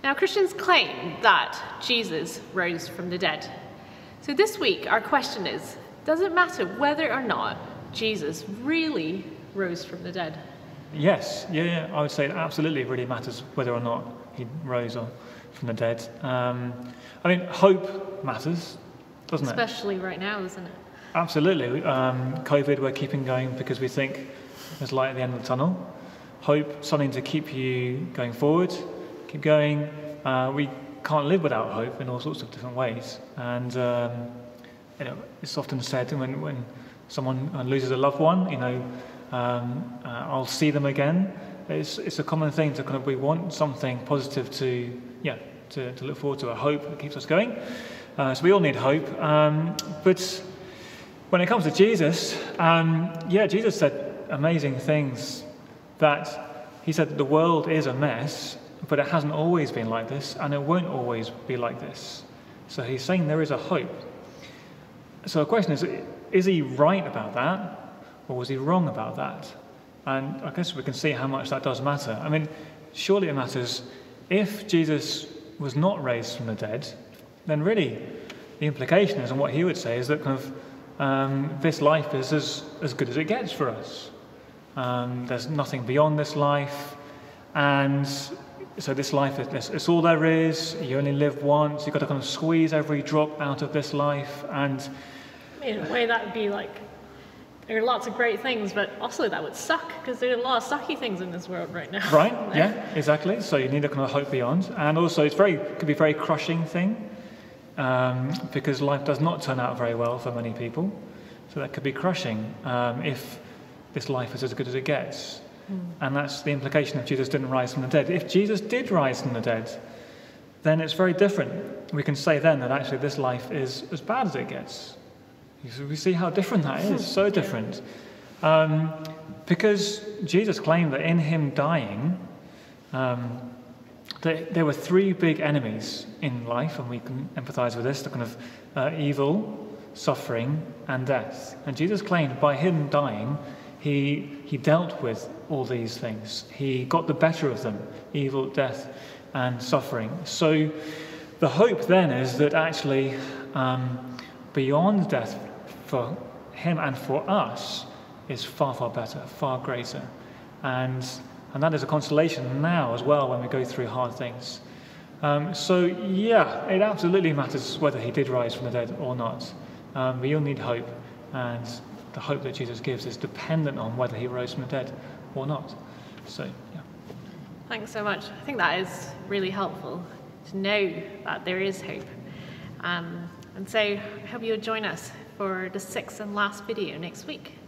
Now, Christians claim that Jesus rose from the dead. So this week, our question is, does it matter whether or not Jesus really rose from the dead? Yes, yeah, I would say it absolutely really matters whether or not he rose from the dead. Hope matters, doesn't it? Especially right now, isn't it? Absolutely. COVID, we're keeping going because we think there's light at the end of the tunnel. Hope, something to keep you going forward, keep going. We can't live without hope in all sorts of different ways. And it's often said when someone loses a loved one, I'll see them again. It's a common thing to we want something positive to look forward to, a hope that keeps us going. So we all need hope. But when it comes to Jesus, Jesus said amazing things. That he said that the world is a mess, but it hasn't always been like this, and it won't always be like this. So he's saying there is a hope. So the question is he right about that, or was he wrong about that? And I guess we can see how much that does matter. Surely it matters. If Jesus was not raised from the dead, then really the implication is, and what he would say, is that this life is as good as it gets for us. There's nothing beyond this life, and so this life it's all there is. You only live once. You've got to squeeze every drop out of this life. And in a way, that would be like, there are lots of great things, but also that would suck, because there are a lot of sucky things in this world right now. Right? Yeah, exactly. So you need a hope beyond, and also it could be a very crushing thing, because life does not turn out very well for many people. So that could be crushing if this life is as good as it gets. And that's the implication if Jesus didn't rise from the dead. If Jesus did rise from the dead, then it's very different. We can say then that actually this life is as bad as it gets. We see how different that is, so different. Because Jesus claimed that in him dying, there were three big enemies in life, and we can empathize with this, evil, suffering, and death. And Jesus claimed by him dying, he dealt with all these things. He got the better of them, evil, death, and suffering. So the hope then is that actually beyond death for him and for us is far, far better, far greater. And that is a consolation now as well when we go through hard things. It absolutely matters whether he did rise from the dead or not. We all need hope, and the hope that Jesus gives is dependent on whether he rose from the dead or not. So, yeah. Thanks so much. I think that is really helpful to know that there is hope. And so I hope you'll join us for the 6th and last video next week.